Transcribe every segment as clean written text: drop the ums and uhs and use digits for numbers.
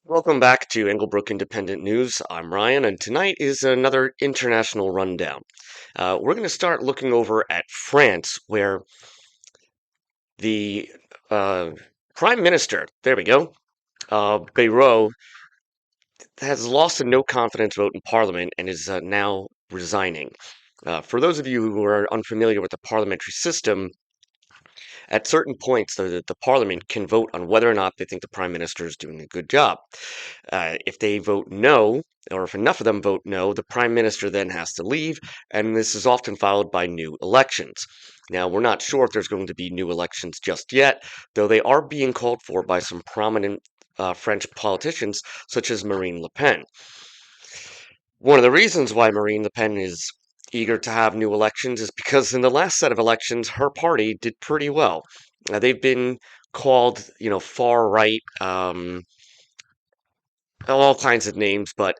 Welcome back to Englebrook Independent News. I'm Ryan, and tonight is another international rundown. We're going to start looking over at France, where the uh, Prime Minister, there we go, Bayrou, has lost a no confidence vote in Parliament and is now resigning. For those of you who are unfamiliar with the parliamentary system, at certain points, the parliament can vote on whether or not they think the prime minister is doing a good job. If they vote no, or if enough of them vote no, the prime minister then has to leave, and this is often followed by new elections. Now, we're not sure if there's going to be new elections just yet, though they are being called for by some prominent French politicians, such as Marine Le Pen. One of the reasons why Marine Le Pen is eager to have new elections is because in the last set of elections, her party did pretty well. They've been called, far right, all kinds of names, but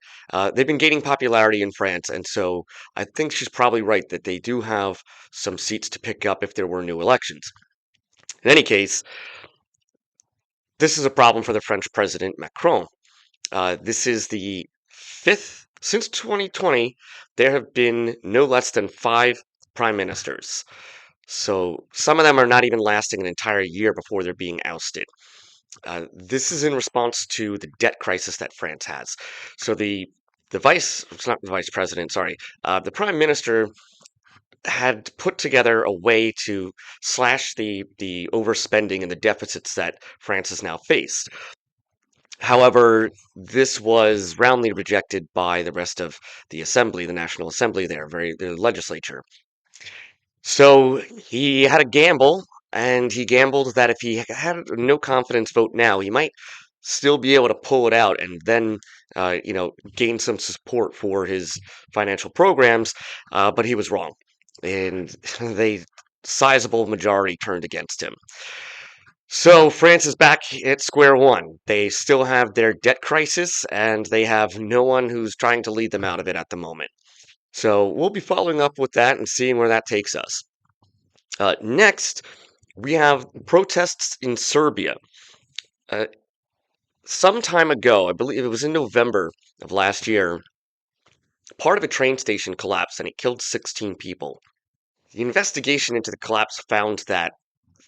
they've been gaining popularity in France, and so I think she's probably right that they do have some seats to pick up if there were new elections. In any case, this is a problem for the French president Macron. This is the fifth, since 2020, there have been no less than five prime ministers. So some of them are not even lasting an entire year before they're being ousted. This is in response to the debt crisis that France has. So it's not the vice president, sorry, the prime minister had put together a way to slash the overspending and the deficits that France has now faced. However, this was roundly rejected by the rest of the assembly, the National Assembly there, the legislature. So he had a gamble, and he gambled that if he had a no confidence vote now, he might still be able to pull it out and then, gain some support for his financial programs. But he was wrong, and the sizable majority turned against him. So France is back at square one. They still have their debt crisis, and they have no one who's trying to lead them out of it at the moment. So we'll be following up with that and seeing where that takes us. Next, we have protests in Serbia. Uh, some time ago, I believe it was in November of last year, part of a train station collapsed and it killed 16 people. The investigation into the collapse found that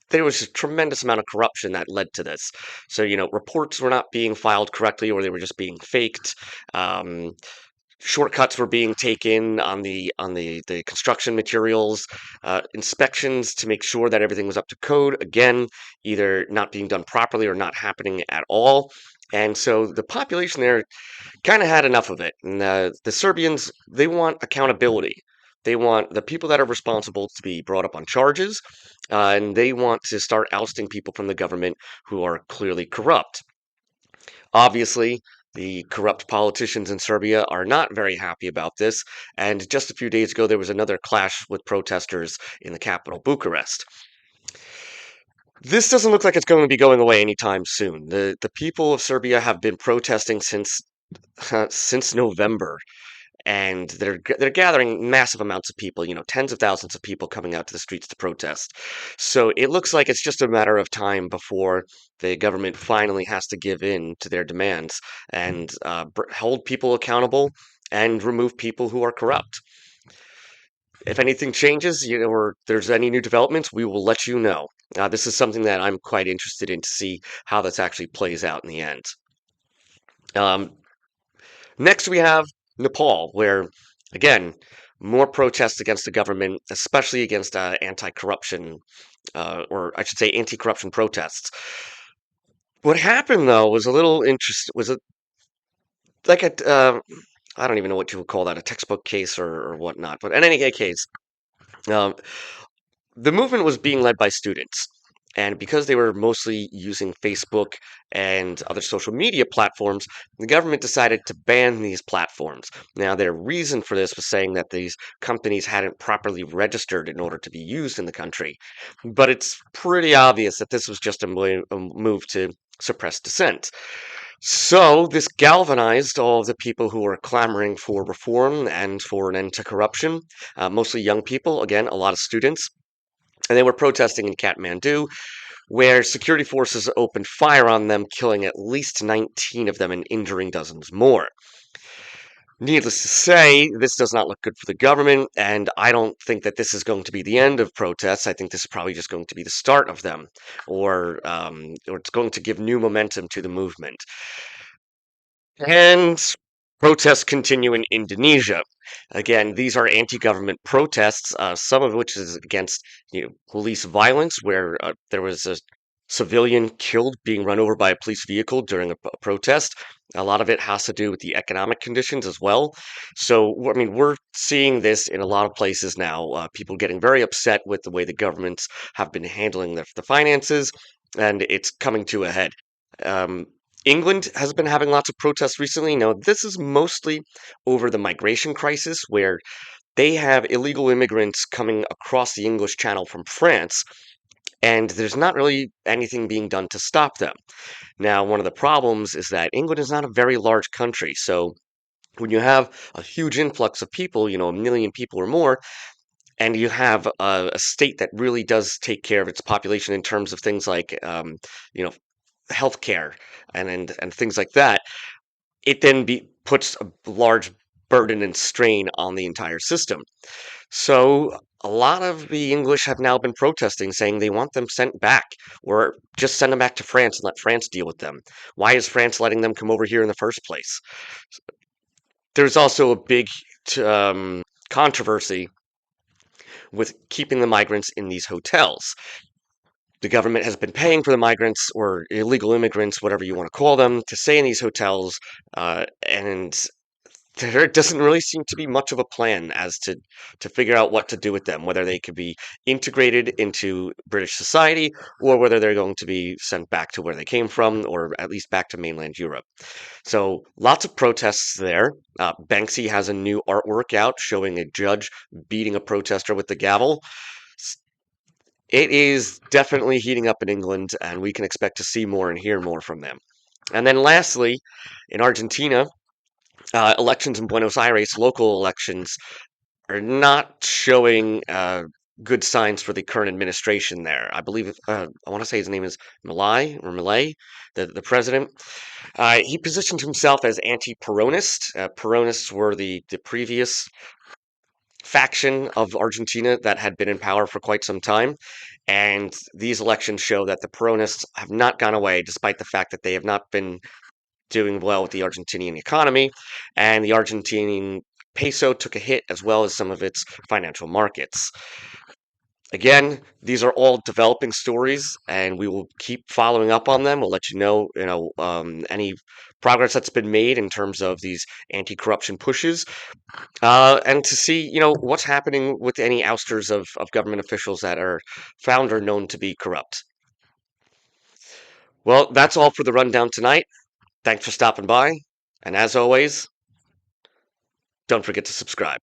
there was a tremendous amount of corruption that led to this. So, reports were not being filed correctly or they were just being faked. Um, Shortcuts were being taken on the construction materials, inspections to make sure that everything was up to code, again, either not being done properly or not happening at all. And so the population there kind of had enough of it. And the Serbians, they want accountability. They want the people that are responsible to be brought up on charges, and they want to start ousting people from the government who are clearly corrupt. Obviously, the corrupt politicians in Serbia are not very happy about this, and just a few days ago, there was another clash with protesters in the capital, Bucharest. This doesn't look like it's going to be going away anytime soon. The people of Serbia have been protesting since November, and they're gathering massive amounts of people, tens of thousands of people coming out to the streets to protest. So it looks like it's just a matter of time before the government finally has to give in to their demands and hold people accountable and remove people who are corrupt. If anything changes, or there's any new developments, we will let you know. This is something that I'm quite interested in to see how this actually plays out in the end. Um, Next, we have Nepal, where, again, more protests against the government, especially against anti-corruption, or I should say anti-corruption protests. What happened, though, was a little interesting, like I don't even know what you would call that, a textbook case or whatnot. But in any case, um, the movement was being led by students. And because they were mostly using Facebook and other social media platforms, the government decided to ban these platforms. Now, their reason for this was saying that these companies hadn't properly registered in order to be used in the country. But it's pretty obvious that this was just a move to suppress dissent. So, this galvanized all of the people who were clamoring for reform and for an end to corruption, mostly young people, again, a lot of students. And they were protesting in Kathmandu, where security forces opened fire on them, killing at least 19 of them and injuring dozens more. Needless to say, this does not look good for the government, and I don't think that this is going to be the end of protests. I think this is probably just going to be the start of them, or it's going to give new momentum to the movement. And protests continue in Indonesia. Again, these are anti-government protests, some of which is against police violence, where there was a civilian killed being run over by a police vehicle during a protest. A lot of it has to do with the economic conditions as well. So, I mean, we're seeing this in a lot of places now. People getting very upset with the way the governments have been handling the finances, and it's coming to a head. Um, England has been having lots of protests recently. Now, this is mostly over the migration crisis, where they have illegal immigrants coming across the English Channel from France, and there's not really anything being done to stop them. Now, one of the problems is that England is not a very large country, so when you have a huge influx of people, 1 million people or more, and you have a state that really does take care of its population in terms of things like, you know, healthcare and things like that, it then puts a large burden and strain on the entire system. So a lot of the English have now been protesting, saying they want them sent back, or just send them back to France and let France deal with them. Why is France letting them come over here in the first place? There's also a big controversy with keeping the migrants in these hotels. The government has been paying for the migrants or illegal immigrants, whatever you want to call them, to stay in these hotels, and there doesn't really seem to be much of a plan as to figure out what to do with them, whether they could be integrated into British society or whether they're going to be sent back to where they came from, or at least back to mainland Europe. So lots of protests there. Banksy has a new artwork out showing a judge beating a protester with the gavel. It is definitely heating up in England, and we can expect to see more and hear more from them. And then lastly, in Argentina, elections in Buenos Aires, local elections, are not showing good signs for the current administration there. I believe, I want to say his name is Milei, the president. He positioned himself as anti-Peronist. Peronists were the previous faction of Argentina that had been in power for quite some time. And these elections show that the Peronists have not gone away, despite the fact that they have not been doing well with the Argentinian economy, and the Argentinian peso took a hit as well as some of its financial markets. Again, these are all developing stories, and we will keep following up on them. We'll let any progress that's been made in terms of these anti-corruption pushes, and to see, what's happening with any ousters of government officials that are found or known to be corrupt. Well, that's all for the rundown tonight. Thanks for stopping by, and as always, don't forget to subscribe.